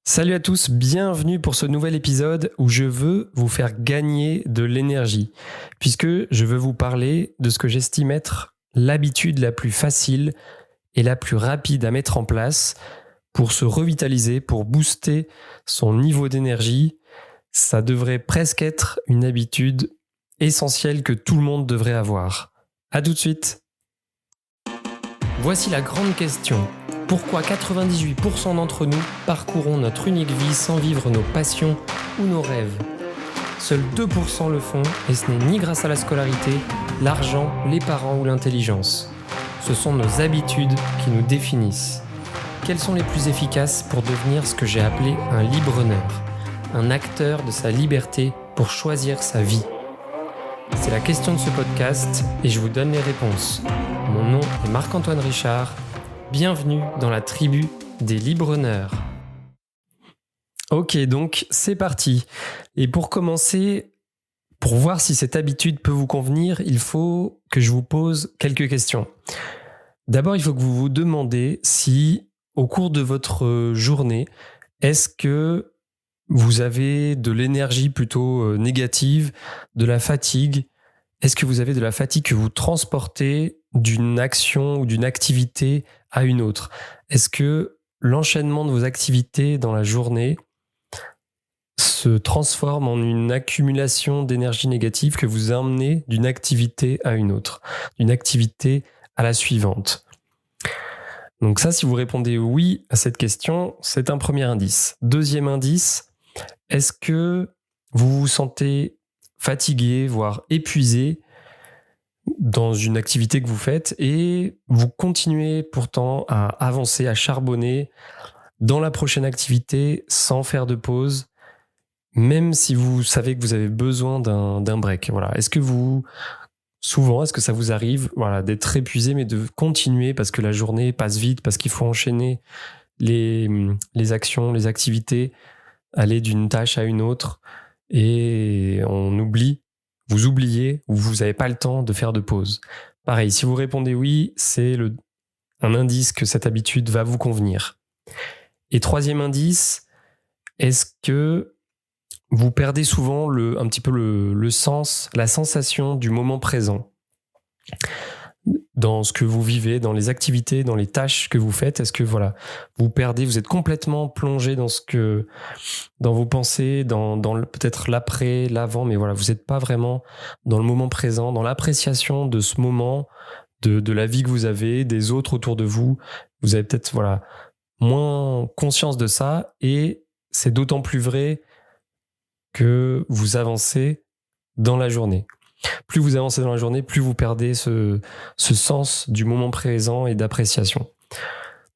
Salut à tous, bienvenue pour ce nouvel épisode où je veux vous faire gagner de l'énergie, puisque je veux vous parler de ce que j'estime être l'habitude la plus facile et la plus rapide à mettre en place pour se revitaliser, pour booster son niveau d'énergie. Ça devrait presque être une habitude essentielle que tout le monde devrait avoir. À tout de suite. Voici la grande question. Pourquoi 98% d'entre nous parcourons notre unique vie sans vivre nos passions ou nos rêves ? Seuls 2% le font et ce n'est ni grâce à la scolarité, l'argent, les parents ou l'intelligence. Ce sont nos habitudes qui nous définissent. Quelles sont les plus efficaces pour devenir ce que j'ai appelé un libre-preneur, un acteur de sa liberté pour choisir sa vie ? C'est la question de ce podcast et je vous donne les réponses. Mon nom est Marc-Antoine Richard. Bienvenue dans la tribu des libre-preneurs. Ok, donc c'est parti. Et pour commencer, pour voir si cette habitude peut vous convenir, il faut que je vous pose quelques questions. D'abord, il faut que vous vous demandez si, au cours de votre journée, est-ce que vous avez de l'énergie plutôt négative, de la fatigue ? Est-ce que vous avez de la fatigue que vous transportez d'une action ou d'une activité à une autre ? Est-ce que l'enchaînement de vos activités dans la journée se transforme en une accumulation d'énergie négative que vous emmenez d'une activité à une autre, d'une activité à la suivante ? Donc ça, si vous répondez oui à cette question, c'est un premier indice. Deuxième indice, est-ce que vous vous sentez fatigué, voire épuisé dans une activité que vous faites et vous continuez pourtant à avancer, à charbonner dans la prochaine activité sans faire de pause, même si vous savez que vous avez besoin d'un break. Voilà. Est-ce que ça vous arrive d'être épuisé mais de continuer parce que la journée passe vite, parce qu'il faut enchaîner les actions, les activités, aller d'une tâche à une autre et vous oubliez ou vous n'avez pas le temps de faire de pause. Pareil, si vous répondez oui, c'est un indice que cette habitude va vous convenir. Et troisième indice, est-ce que vous perdez souvent un petit peu le sens, la sensation du moment présent dans ce que vous vivez, dans les activités, dans les tâches que vous faites? Est-ce que vous êtes complètement plongé dans vos pensées, dans peut-être l'après, l'avant, mais vous n'êtes pas vraiment dans le moment présent, dans l'appréciation de ce moment, de la vie que vous avez, des autres autour de vous. Vous avez peut-être moins conscience de ça et c'est d'autant plus vrai que vous avancez dans la journée. Plus vous avancez dans la journée, plus vous perdez ce sens du moment présent et d'appréciation.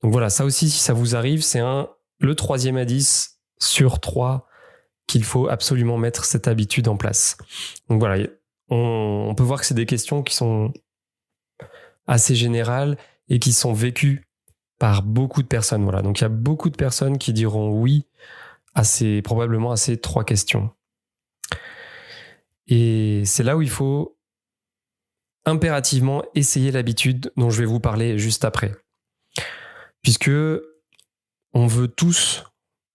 Donc voilà, ça aussi, si ça vous arrive, c'est le troisième indice sur 3 qu'il faut absolument mettre cette habitude en place. Donc voilà, on peut voir que c'est des questions qui sont assez générales et qui sont vécues par beaucoup de personnes. Voilà. Donc il y a beaucoup de personnes qui diront oui probablement à ces 3 questions. Et c'est là où il faut impérativement essayer l'habitude dont je vais vous parler juste après. Puisque on veut tous,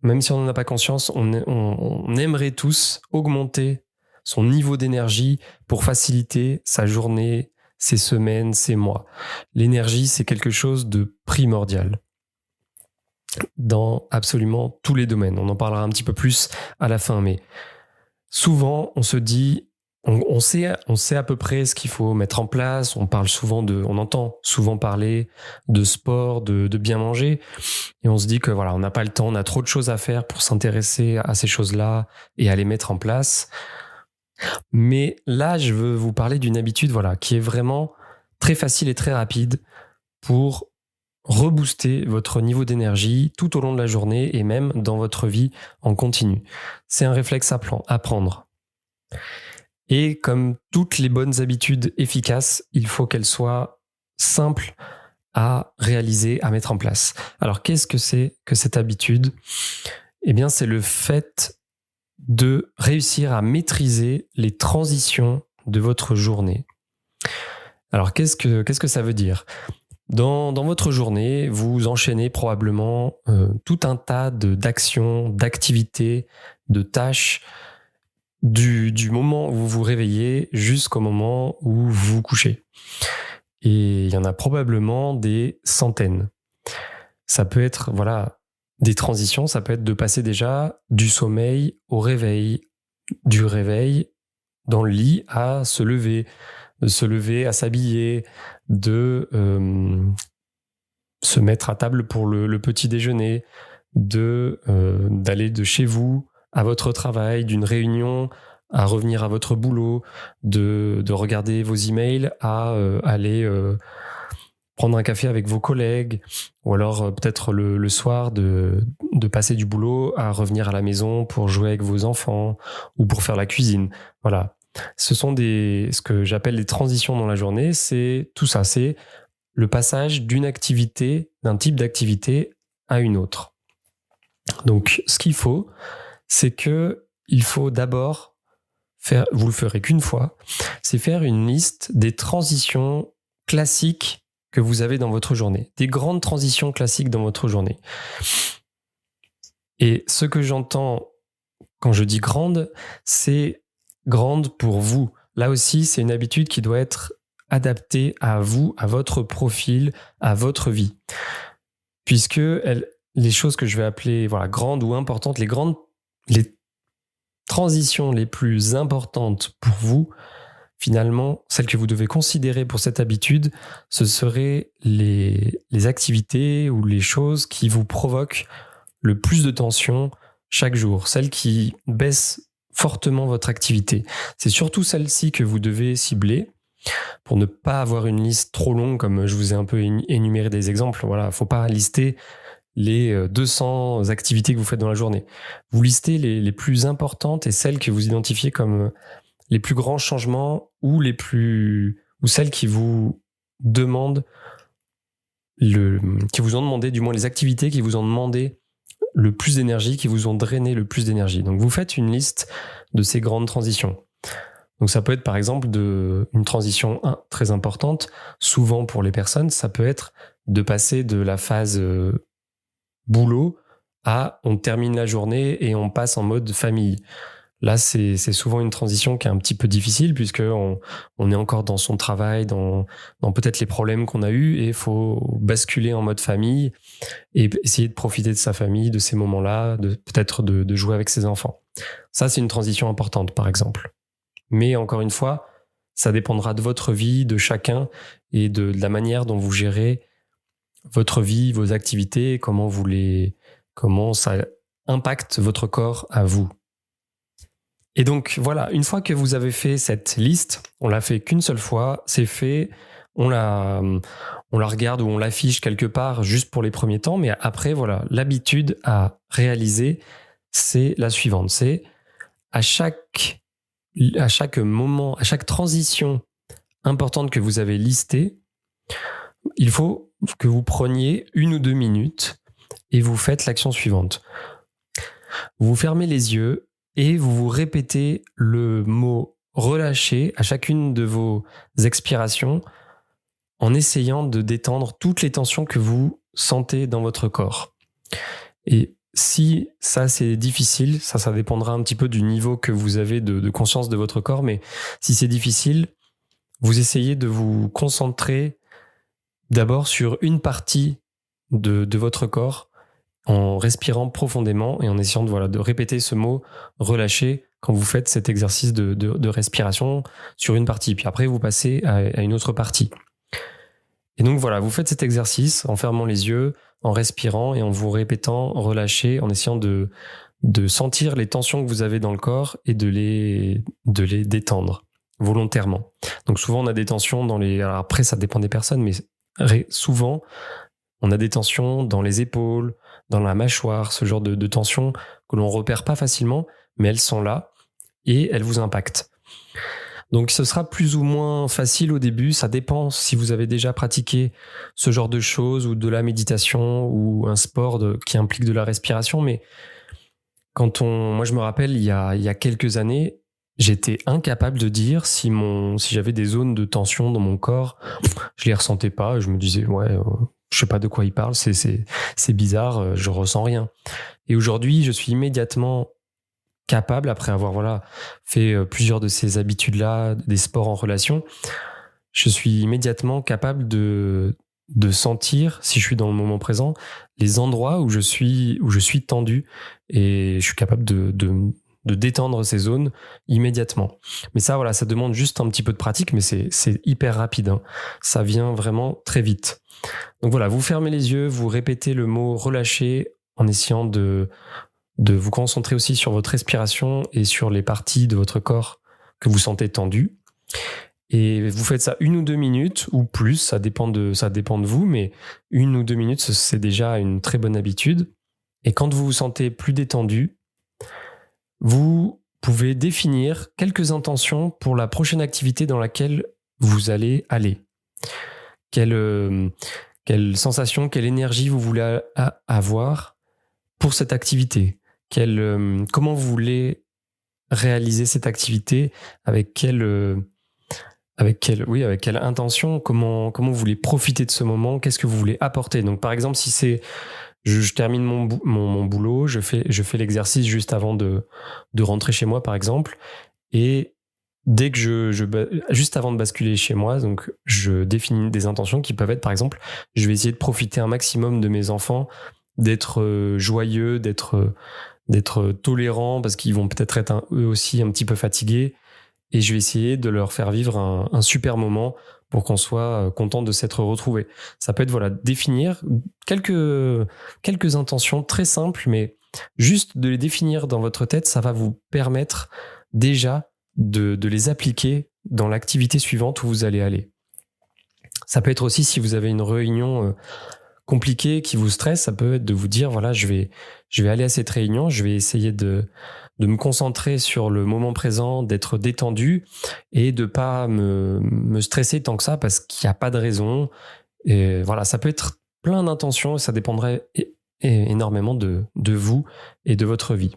même si on n'en a pas conscience, on aimerait tous augmenter son niveau d'énergie pour faciliter sa journée, ses semaines, ses mois. L'énergie, c'est quelque chose de primordial dans absolument tous les domaines. On en parlera un petit peu plus à la fin, mais souvent, on se dit, on sait à peu près ce qu'il faut mettre en place. On entend souvent parler de sport, de bien manger, et on se dit que on n'a pas le temps, on a trop de choses à faire pour s'intéresser à ces choses-là et à les mettre en place. Mais là, je veux vous parler d'une habitude, qui est vraiment très facile et très rapide pour rebooster votre niveau d'énergie tout au long de la journée et même dans votre vie en continu. C'est un réflexe à prendre. Et comme toutes les bonnes habitudes efficaces, il faut qu'elles soient simples à réaliser, à mettre en place. Alors, qu'est-ce que c'est que cette habitude ? Eh bien, c'est le fait de réussir à maîtriser les transitions de votre journée. Alors, qu'est-ce que ça veut dire ? Dans votre journée, vous enchaînez probablement tout un tas d'actions, d'activités, de tâches du moment où vous vous réveillez jusqu'au moment où vous vous couchez. Et il y en a probablement des centaines. Ça peut être des transitions, ça peut être de passer déjà du sommeil au réveil, du réveil dans le lit à se lever, de se lever à s'habiller, de se mettre à table pour le petit déjeuner, d'aller de chez vous à votre travail, d'une réunion à revenir à votre boulot, de regarder vos emails à aller prendre un café avec vos collègues, ou alors peut-être le soir de passer du boulot à revenir à la maison pour jouer avec vos enfants ou pour faire la cuisine. Voilà. Ce sont ce que j'appelle les transitions dans la journée, c'est tout ça, c'est le passage d'une activité, d'un type d'activité à une autre. Donc, ce qu'il faut, c'est que il faut d'abord faire, vous le ferez qu'une fois, c'est faire une liste des transitions classiques que vous avez dans votre journée, des grandes transitions classiques dans votre journée. Et ce que j'entends quand je dis grande, c'est grande pour vous. Là aussi, c'est une habitude qui doit être adaptée à vous, à votre profil, à votre vie. Puisque les choses que je vais appeler grandes ou importantes, les transitions les plus importantes pour vous, finalement, celles que vous devez considérer pour cette habitude, ce seraient les activités ou les choses qui vous provoquent le plus de tension chaque jour, celles qui baissent fortement votre activité. C'est surtout celles-ci que vous devez cibler pour ne pas avoir une liste trop longue, comme je vous ai un peu énuméré des exemples. Voilà, faut pas lister les 200 activités que vous faites dans la journée. Vous listez les plus importantes et celles que vous identifiez comme les plus grands changements ou celles qui vous demandent qui vous ont demandé, du moins les activités qui vous ont demandé le plus d'énergie, qui vous ont drainé le plus d'énergie. Donc vous faites une liste de ces grandes transitions. Donc ça peut être par exemple une transition très importante, souvent pour les personnes, ça peut être de passer de la phase boulot à on termine la journée et on passe en mode famille. Là, c'est souvent une transition qui est un petit peu difficile puisque on est encore dans son travail, dans peut-être les problèmes qu'on a eus et il faut basculer en mode famille et essayer de profiter de sa famille, de ces moments-là, peut-être de jouer avec ses enfants. Ça, c'est une transition importante, par exemple. Mais encore une fois, ça dépendra de votre vie, de chacun et de la manière dont vous gérez votre vie, vos activités, comment ça impacte votre corps à vous. Et donc voilà, une fois que vous avez fait cette liste, on l'a fait qu'une seule fois, c'est fait, on la regarde ou on l'affiche quelque part juste pour les premiers temps, mais après voilà, l'habitude à réaliser, c'est la suivante, c'est à chaque moment, à chaque transition importante que vous avez listée, il faut que vous preniez 1 ou 2 minutes et vous faites l'action suivante. Vous fermez les yeux et vous vous répétez le mot relâcher à chacune de vos expirations en essayant de détendre toutes les tensions que vous sentez dans votre corps. Et si ça c'est difficile, ça dépendra un petit peu du niveau que vous avez de conscience de votre corps, mais si c'est difficile, vous essayez de vous concentrer d'abord sur une partie de votre corps en respirant profondément et en essayant de répéter ce mot relâcher quand vous faites cet exercice de respiration sur une partie. Puis après, vous passez à une autre partie. Et donc voilà, vous faites cet exercice en fermant les yeux, en respirant et en vous répétant relâcher, en essayant de sentir les tensions que vous avez dans le corps et de les détendre volontairement. Donc souvent, on a des tensions alors après, ça dépend des personnes, mais souvent, on a des tensions dans les épaules, dans la mâchoire, ce genre de tensions que l'on repère pas facilement, mais elles sont là et elles vous impactent. Donc ce sera plus ou moins facile au début, ça dépend si vous avez déjà pratiqué ce genre de choses ou de la méditation ou un sport qui implique de la respiration, mais moi je me rappelle il y a quelques années, j'étais incapable de dire si j'avais des zones de tension dans mon corps. Je les ressentais pas. Je me disais, je sais pas de quoi il parle. C'est bizarre. Je ressens rien. Et aujourd'hui, je suis immédiatement capable, après avoir fait plusieurs de ces habitudes-là, des sports en relation, je suis immédiatement capable de sentir, si je suis dans le moment présent, les endroits où je suis tendu, et je suis capable de détendre ces zones immédiatement. Mais ça, ça demande juste un petit peu de pratique, mais c'est hyper rapide, hein. Ça vient vraiment très vite. Donc voilà, vous fermez les yeux, vous répétez le mot relâcher en essayant de vous concentrer aussi sur votre respiration et sur les parties de votre corps que vous sentez tendues. Et vous faites ça 1 ou 2 minutes ou plus, ça dépend de vous, mais 1 ou 2 minutes, c'est déjà une très bonne habitude. Et quand vous vous sentez plus détendu, vous pouvez définir quelques intentions pour la prochaine activité dans laquelle vous allez aller. Quelle sensation, quelle énergie vous voulez avoir pour cette activité. Comment vous voulez réaliser cette activité, avec quelle intention, comment vous voulez profiter de ce moment, qu'est-ce que vous voulez apporter. Donc par exemple, si c'est je termine mon boulot, je fais l'exercice juste avant de rentrer chez moi par exemple, et dès que juste avant de basculer chez moi, donc je définis des intentions qui peuvent être par exemple, je vais essayer de profiter un maximum de mes enfants, d'être joyeux, d'être tolérant parce qu'ils vont peut-être être eux aussi un petit peu fatigués, et je vais essayer de leur faire vivre un super moment pour qu'on soit content de s'être retrouvés. Ça peut être définir quelques intentions très simples, mais juste de les définir dans votre tête, ça va vous permettre déjà de les appliquer dans l'activité suivante où vous allez aller. Ça peut être aussi, si vous avez une réunion compliqué qui vous stresse, ça peut être de vous dire je vais aller à cette réunion, je vais essayer de me concentrer sur le moment présent, d'être détendu et de pas me stresser tant que ça parce qu'il n'y a pas de raison. Et ça peut être plein d'intentions et ça dépendrait énormément de vous et de votre vie.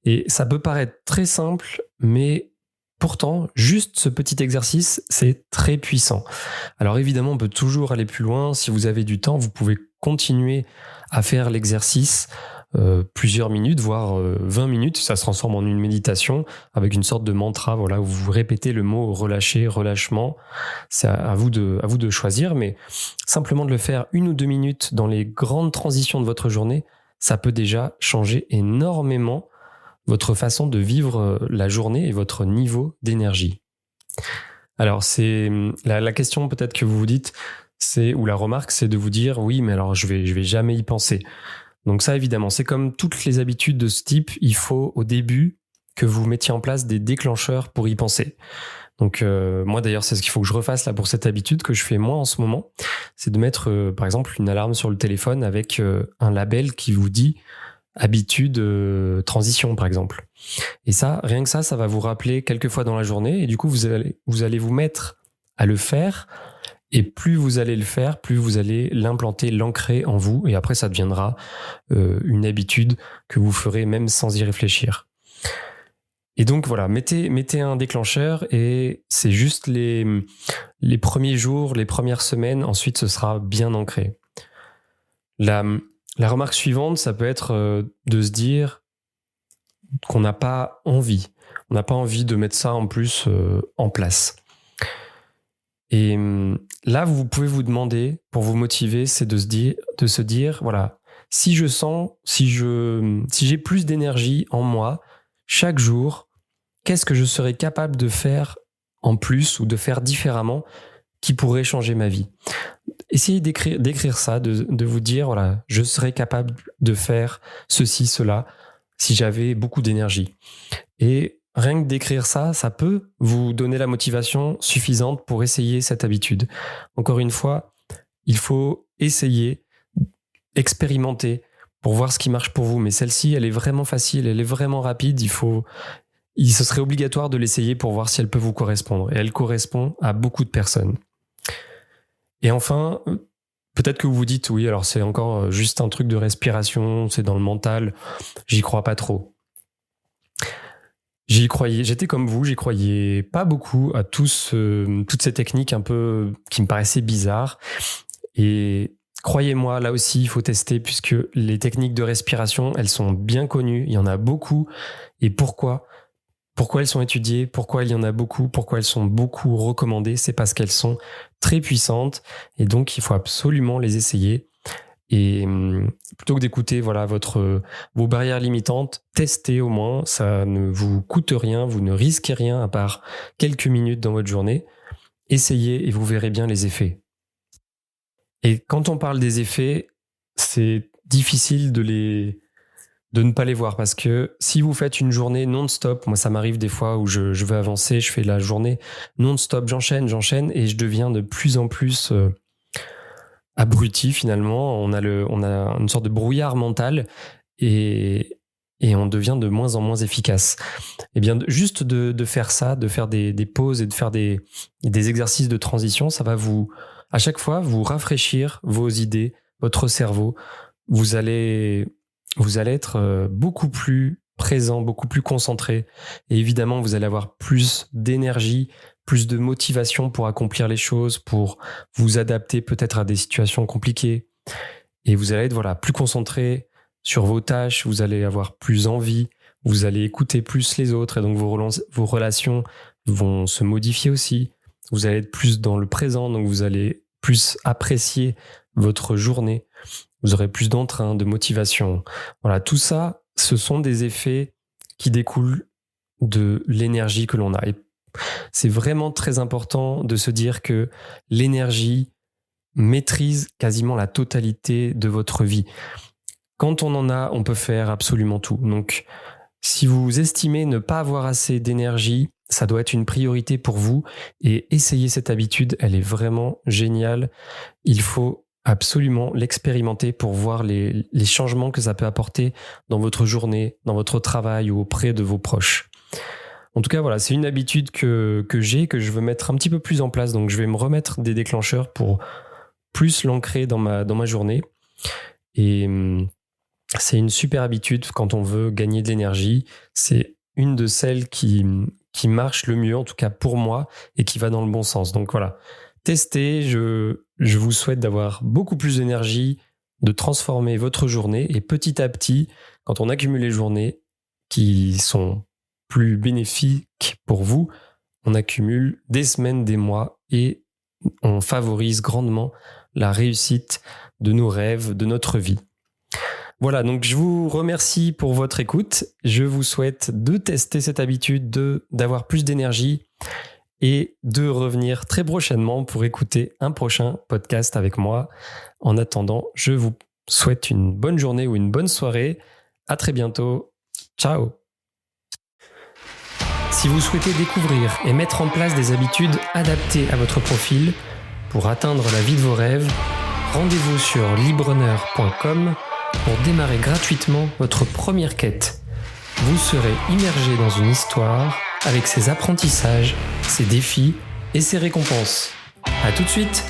Et ça peut paraître très simple, mais pourtant, juste ce petit exercice, c'est très puissant. Alors évidemment, on peut toujours aller plus loin. Si vous avez du temps, vous pouvez continuer à faire l'exercice plusieurs minutes, voire 20 minutes. Ça se transforme en une méditation avec une sorte de mantra, où vous répétez le mot relâcher, relâchement. C'est à vous de choisir, mais simplement de le faire 1 ou 2 minutes dans les grandes transitions de votre journée, ça peut déjà changer énormément votre façon de vivre la journée et votre niveau d'énergie. Alors, c'est la question peut-être que vous vous dites, ou la remarque, c'est de vous dire, oui, mais alors je vais jamais y penser. Donc ça, évidemment, c'est comme toutes les habitudes de ce type, il faut au début que vous mettiez en place des déclencheurs pour y penser. Donc moi d'ailleurs, c'est ce qu'il faut que je refasse là pour cette habitude que je fais moi en ce moment, c'est de mettre par exemple une alarme sur le téléphone avec un label qui vous dit habitude transition par exemple. Et ça, rien que ça va vous rappeler quelques fois dans la journée, et du coup vous allez vous mettre à le faire, et plus vous allez le faire, plus vous allez l'implanter, l'ancrer en vous, et après ça deviendra une habitude que vous ferez même sans y réfléchir. Et donc voilà, mettez un déclencheur, et c'est juste les premiers jours, les premières semaines, ensuite ce sera bien ancré. La remarque suivante, ça peut être de se dire qu'on n'a pas envie. On n'a pas envie de mettre ça en plus en place. Et là, vous pouvez vous demander, pour vous motiver, c'est de se dire, voilà, si j'ai plus d'énergie en moi chaque jour, qu'est-ce que je serais capable de faire en plus ou de faire différemment qui pourrait changer ma vie? Essayez d'écrire ça, de vous dire, voilà, je serais capable de faire ceci, cela, si j'avais beaucoup d'énergie. Et rien que d'écrire ça, ça peut vous donner la motivation suffisante pour essayer cette habitude. Encore une fois, il faut essayer, expérimenter pour voir ce qui marche pour vous. Mais celle-ci, elle est vraiment facile, elle est vraiment rapide. Ce serait obligatoire de l'essayer pour voir si elle peut vous correspondre. Et elle correspond à beaucoup de personnes. Et enfin, peut-être que vous vous dites, oui, alors c'est encore juste un truc de respiration, c'est dans le mental, j'y crois pas trop. J'y croyais, j'étais comme vous, j'y croyais pas beaucoup à toutes ces techniques un peu qui me paraissaient bizarres. Et croyez-moi, là aussi, il faut tester puisque les techniques de respiration, elles sont bien connues. Il y en a beaucoup. Et pourquoi elles sont étudiées? Pourquoi il y en a beaucoup? Pourquoi elles sont beaucoup recommandées? C'est parce qu'elles sont très puissantes. Et donc, il faut absolument les essayer. Et plutôt que d'écouter vos barrières limitantes, testez au moins. Ça ne vous coûte rien. Vous ne risquez rien à part quelques minutes dans votre journée. Essayez et vous verrez bien les effets. Et quand on parle des effets, c'est difficile de ne pas les voir parce que si vous faites une journée non-stop, moi ça m'arrive des fois où je veux avancer, je fais la journée non-stop, j'enchaîne et je deviens de plus en plus abruti finalement. On a une sorte de brouillard mental et on devient de moins en moins efficace. Et bien juste de faire ça, de faire des pauses et de faire des exercices de transition, ça va à chaque fois vous rafraîchir vos idées, votre cerveau. Vous allez être beaucoup plus présent, beaucoup plus concentré. Et évidemment, vous allez avoir plus d'énergie, plus de motivation pour accomplir les choses, pour vous adapter peut-être à des situations compliquées. Et vous allez être plus concentré sur vos tâches, vous allez avoir plus envie, vous allez écouter plus les autres et donc vos relations vont se modifier aussi. Vous allez être plus dans le présent, donc vous allez plus apprécier votre journée. Vous aurez plus d'entrain, de motivation. Voilà, tout ça, ce sont des effets qui découlent de l'énergie que l'on a. Et c'est vraiment très important de se dire que l'énergie maîtrise quasiment la totalité de votre vie. Quand on en a, on peut faire absolument tout. Donc, si vous estimez ne pas avoir assez d'énergie, ça doit être une priorité pour vous. Et essayez cette habitude, elle est vraiment géniale. Il faut absolument l'expérimenter pour voir les changements que ça peut apporter dans votre journée, dans votre travail ou auprès de vos proches. En tout cas, voilà, c'est une habitude que je veux mettre un petit peu plus en place. Donc, je vais me remettre des déclencheurs pour plus l'ancrer dans ma journée. Et c'est une super habitude quand on veut gagner de l'énergie. C'est une de celles qui marche le mieux, en tout cas pour moi, et qui va dans le bon sens. Donc voilà, testez. Je vous souhaite d'avoir beaucoup plus d'énergie, de transformer votre journée. Et petit à petit, quand on accumule les journées qui sont plus bénéfiques pour vous, on accumule des semaines, des mois et on favorise grandement la réussite de nos rêves, de notre vie. Voilà, donc je vous remercie pour votre écoute. Je vous souhaite de tester cette habitude, d'avoir plus d'énergie et de revenir très prochainement pour écouter un prochain podcast avec moi. En attendant, je vous souhaite une bonne journée ou une bonne soirée. À très bientôt. Ciao. Si vous souhaitez découvrir et mettre en place des habitudes adaptées à votre profil pour atteindre la vie de vos rêves, rendez-vous sur libreneur.com pour démarrer gratuitement votre première quête. Vous serez immergé dans une histoire avec ses apprentissages, ses défis et ses récompenses. À tout de suite!